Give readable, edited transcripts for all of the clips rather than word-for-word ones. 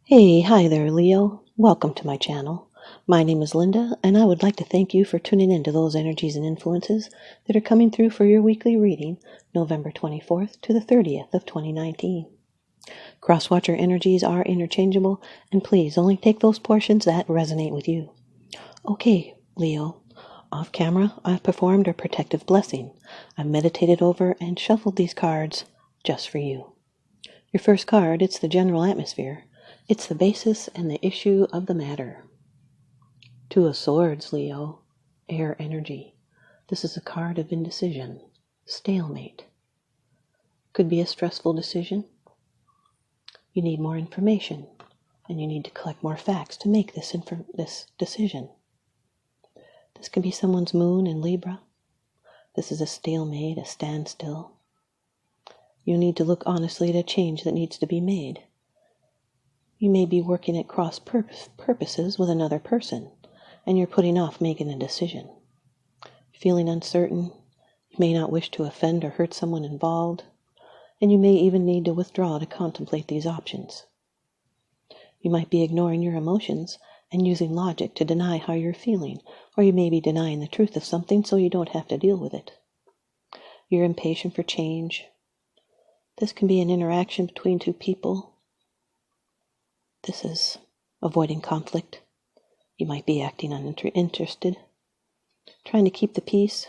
Hi there, Leo. Welcome to my channel. My name is Lynda, and I would like to thank you for tuning in to those energies and influences that are coming through for your weekly reading, November 24th to the 30th of 2019. Crosswatcher energies are interchangeable, and please only take those portions that resonate with you. Okay, Leo. Off camera, I've performed a protective blessing. I've meditated over and shuffled these cards just for you. Your first card, it's the general atmosphere. It's the basis and the issue of the matter. Two of Swords, Leo. Air energy. This is a card of indecision. Stalemate. Could be a stressful decision. You need more information, and you need to collect more facts to make this decision. This could be someone's moon in Libra. This is a stalemate, a standstill. You need to look honestly at a change that needs to be made. You may be working at cross purposes with another person, and you're putting off making a decision. Feeling uncertain, you may not wish to offend or hurt someone involved, and you may even need to withdraw to contemplate these options. You might be ignoring your emotions and using logic to deny how you're feeling, or you may be denying the truth of something so you don't have to deal with it. You're impatient for change. This can be an interaction between two people. This is avoiding conflict. You might be acting uninterested, trying to keep the peace.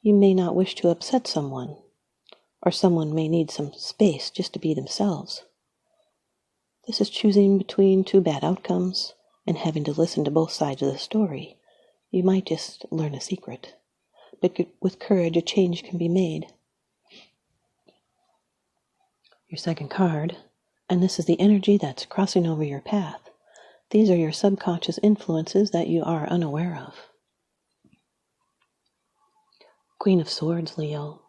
You may not wish to upset someone, or someone may need some space just to be themselves. This is choosing between two bad outcomes and having to listen to both sides of the story. You might just learn a secret, but with courage a change can be made. Your second card, and this is the energy that's crossing over your path. These are your subconscious influences that you are unaware of. Queen of Swords, Leo.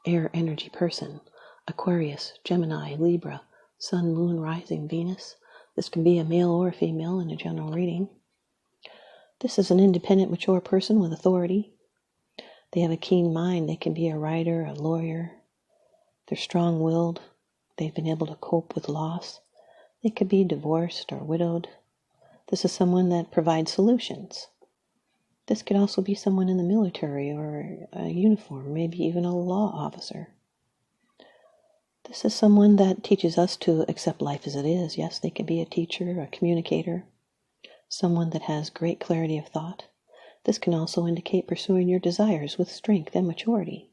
Air energy person. Aquarius, Gemini, Libra, Sun, Moon, Rising, Venus. This can be a male or a female in a general reading. This is an independent, mature person with authority. They have a keen mind. They can be a writer, a lawyer. They're strong-willed. They've been able to cope with loss. They could be divorced or widowed. This is someone that provides solutions. This could also be someone in the military or a uniform, maybe even a law officer. This is someone that teaches us to accept life as it is. Yes, they could be a teacher, a communicator, someone that has great clarity of thought. This can also indicate pursuing your desires with strength and maturity.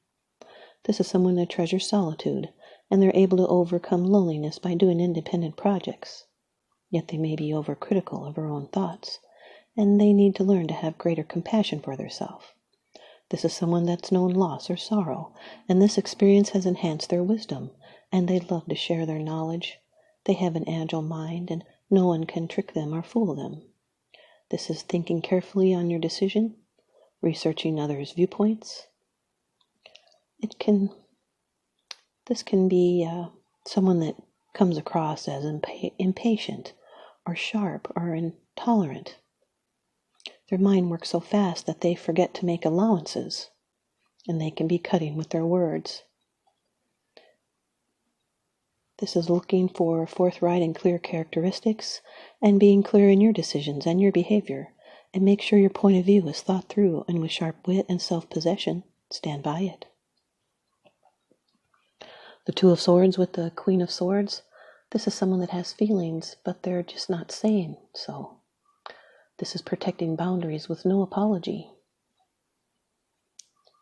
This is someone that treasures solitude, and they're able to overcome loneliness by doing independent projects. Yet they may be overcritical of their own thoughts, and they need to learn to have greater compassion for themselves. This is someone that's known loss or sorrow, and this experience has enhanced their wisdom, and they love to share their knowledge. They have an agile mind, and no one can trick them or fool them. This is thinking carefully on your decision, researching others' viewpoints. This can be someone that comes across as impatient or sharp or intolerant. Their mind works so fast that they forget to make allowances, and they can be cutting with their words. This is looking for forthright and clear characteristics and being clear in your decisions and your behavior, and make sure your point of view is thought through, and with sharp wit and self-possession, stand by it. The Two of Swords with the Queen of Swords. This is someone that has feelings, but they're just not saying so. This is protecting boundaries with no apology.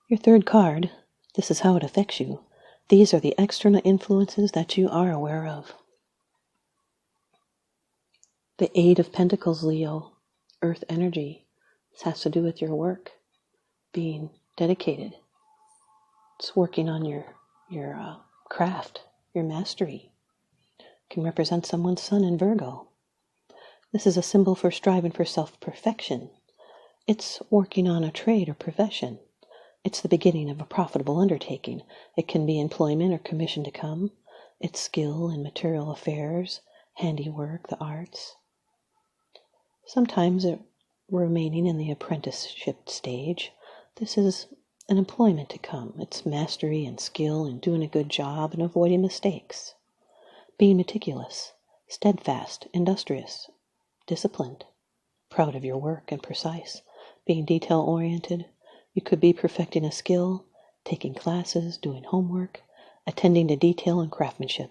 Your third card, this is how it affects you. These are the external influences that you are aware of. The Eight of Pentacles, Leo. Earth energy. This has to do with your work, being dedicated. It's working on your craft, your mastery. Can represent someone's sun in Virgo. This is a symbol for striving for self-perfection. It's working on a trade or profession. It's the beginning of a profitable undertaking. It can be employment or commission to come. It's skill in material affairs, handiwork, the arts. Sometimes remaining in the apprenticeship stage. This is an employment to come. It's mastery and skill and doing a good job and avoiding mistakes. Being meticulous. steadfast, industrious, disciplined, proud of your work and precise, being detail-oriented. You could be perfecting a skill, taking classes, doing homework, attending to detail and craftsmanship,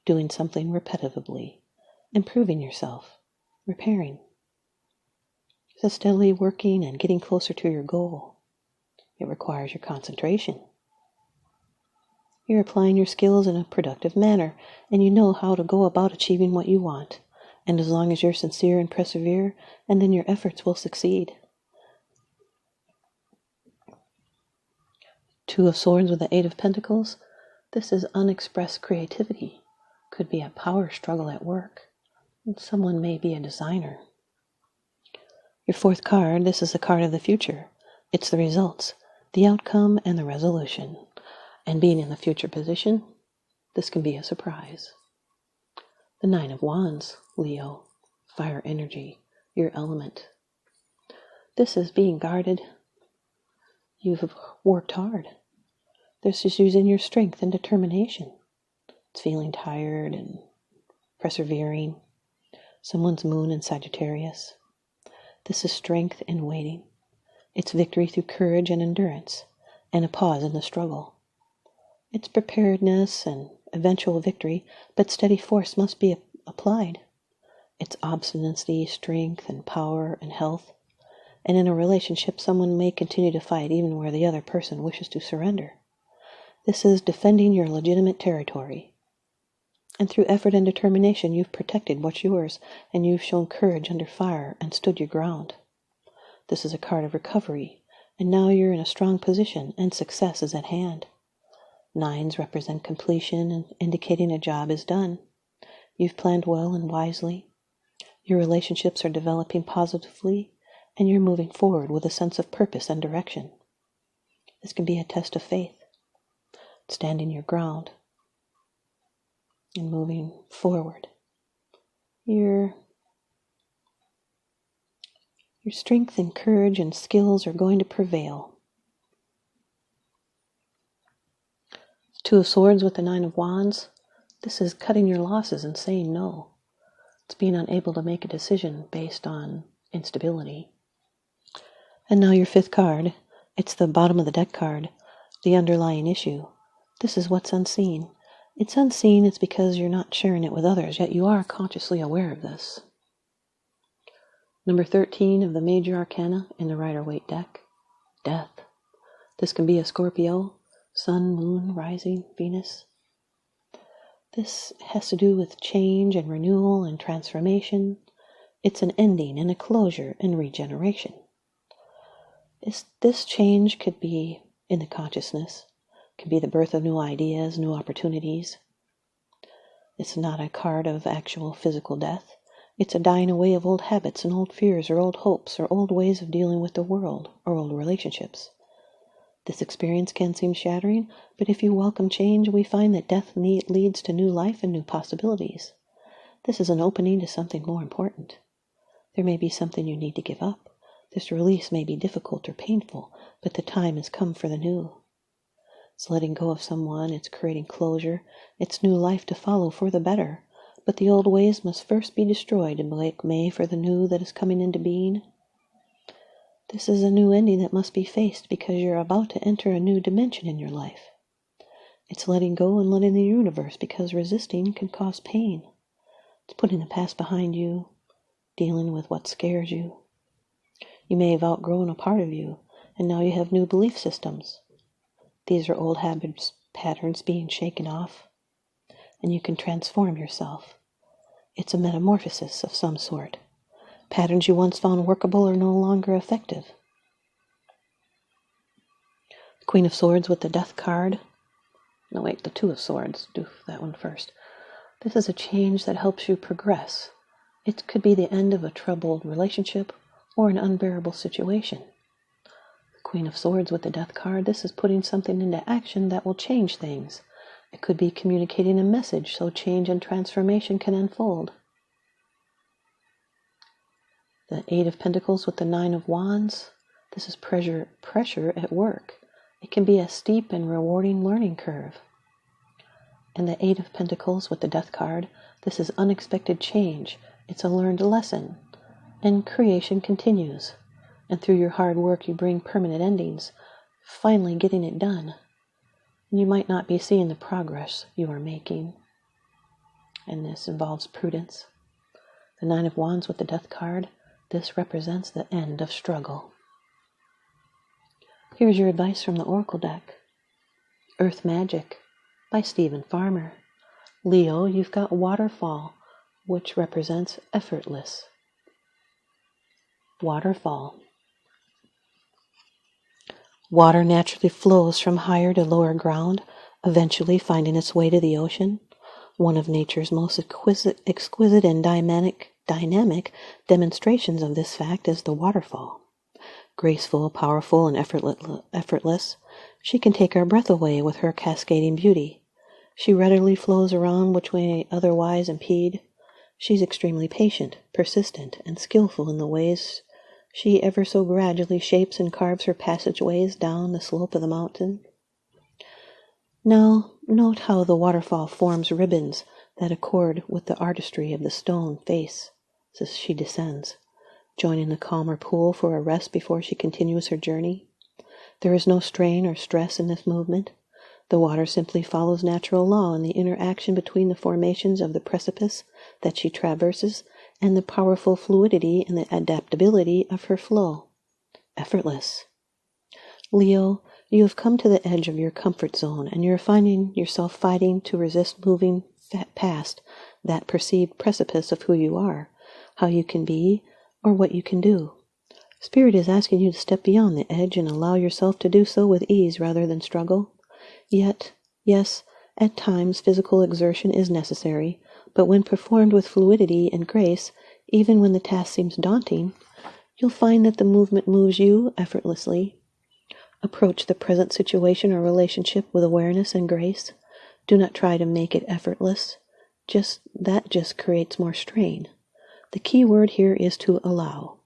doing something repetitively, improving yourself, repairing. So steadily working and getting closer to your goal. It requires your concentration. You're applying your skills in a productive manner, and you know how to go about achieving what you want. And as long as you're sincere and persevere, and then your efforts will succeed. Two of Swords with the Eight of Pentacles. This is unexpressed creativity. Could be a power struggle at work. Someone may be a designer. Your fourth card, this is a card of the future. It's the results, the outcome, and the resolution. And being in the future position, this can be a surprise. The Nine of Wands, Leo, fire energy, your element. This is being guarded. You've worked hard. This is using your strength and determination. It's feeling tired and persevering. Someone's moon in Sagittarius. This is strength in waiting. It's victory through courage and endurance, and a pause in the struggle. It's preparedness and eventual victory, but steady force must be applied. It's obstinacy, strength, and power and health. And in a relationship, someone may continue to fight even where the other person wishes to surrender. This is defending your legitimate territory. And through effort and determination, you've protected what's yours, and you've shown courage under fire and stood your ground. This is a card of recovery, and now you're in a strong position, and success is at hand. Nines represent completion and indicating a job is done. You've planned well and wisely. Your relationships are developing positively, and you're moving forward with a sense of purpose and direction. This can be a test of faith, standing your ground and moving forward. Your strength and courage and skills are going to prevail. Two of Swords with the Nine of Wands. This is cutting your losses and saying no. It's being unable to make a decision based on instability. And now your fifth card. It's the bottom of the deck card, the underlying issue. This is what's unseen. It's unseen, it's because you're not sharing it with others, yet you are consciously aware of this. Number 13 of the Major Arcana in the Rider-Waite deck, Death. This can be a Scorpio, Sun, Moon, Rising, Venus. This has to do with change and renewal and transformation. It's an ending and a closure and regeneration. This change could be in the consciousness, can be the birth of new ideas, new opportunities. It's not a card of actual physical death. It's a dying away of old habits and old fears or old hopes or old ways of dealing with the world or old relationships. This experience can seem shattering, but if you welcome change, we find that death leads to new life and new possibilities. This is an opening to something more important. There may be something you need to give up. This release may be difficult or painful, but the time has come for the new. It's letting go of someone, it's creating closure, it's new life to follow for the better, but the old ways must first be destroyed and make way for the new that is coming into being. This is a new ending that must be faced because you're about to enter a new dimension in your life. It's letting go and letting the universe because resisting can cause pain. It's putting the past behind you, dealing with what scares you. You may have outgrown a part of you, and now you have new belief systems. These are old habits, patterns being shaken off, and you can transform yourself. It's a metamorphosis of some sort. Patterns you once found workable are no longer effective. Queen of Swords with the Death card. No, wait, the Two of Swords. Do that one first. This is a change that helps you progress. It could be the end of a troubled relationship or an unbearable situation. The Queen of Swords with the Death card. This is putting something into action that will change things. It could be communicating a message so change and transformation can unfold. The Eight of Pentacles with the Nine of Wands. This is pressure at work. It can be a steep and rewarding learning curve. And the Eight of Pentacles with the Death card. This is unexpected change. It's a learned lesson. And creation continues. And through your hard work, you bring permanent endings, finally getting it done. You might not be seeing the progress you are making. And this involves prudence. The Nine of Wands with the Death card, this represents the end of struggle. Here's your advice from the Oracle deck. Earth Magic by Stephen Farmer. Leo, you've got Waterfall, which represents effortless. Waterfall. Water naturally flows from higher to lower ground, eventually finding its way to the ocean. One of nature's most exquisite and dynamic demonstrations of this fact is the waterfall. Graceful, powerful, and effortless, she can take our breath away with her cascading beauty. She readily flows around which may otherwise impede. She's extremely patient, persistent, and skillful in the ways she ever so gradually shapes and carves her passageways down the slope of the mountain. Now, note how the waterfall forms ribbons that accord with the artistry of the stone face as she descends, joining the calmer pool for a rest before she continues her journey. There is no strain or stress in this movement. The water simply follows natural law in the interaction between the formations of the precipice that she traverses and the powerful fluidity and the adaptability of her flow. Effortless. Leo, you have come to the edge of your comfort zone and you're finding yourself fighting to resist moving past that perceived precipice of who you are, how you can be, or what you can do. Spirit is asking you to step beyond the edge and allow yourself to do so with ease rather than struggle. Yet, yes, at times physical exertion is necessary, but when performed with fluidity and grace, even when the task seems daunting, you'll find that the movement moves you effortlessly. Approach the present situation or relationship with awareness and grace. Do not try to make it effortless. That just creates more strain. The key word here is to allow.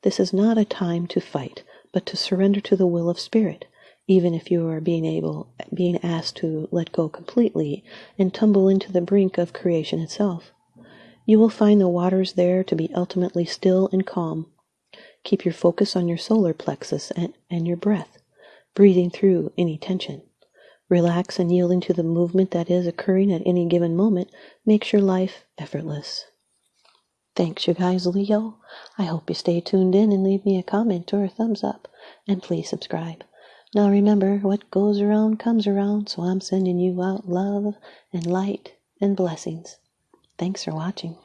This is not a time to fight, but to surrender to the will of Spirit, even if you are being asked to let go completely and tumble into the brink of creation itself. You will find the waters there to be ultimately still and calm. Keep your focus on your solar plexus and your breath, breathing through any tension. Relax and yielding to the movement that is occurring at any given moment makes your life effortless. Thanks, you guys, Leo. I hope you stay tuned in and leave me a comment or a thumbs up. And please subscribe. Now remember, what goes around comes around, so I'm sending you out love and light and blessings. Thanks for watching.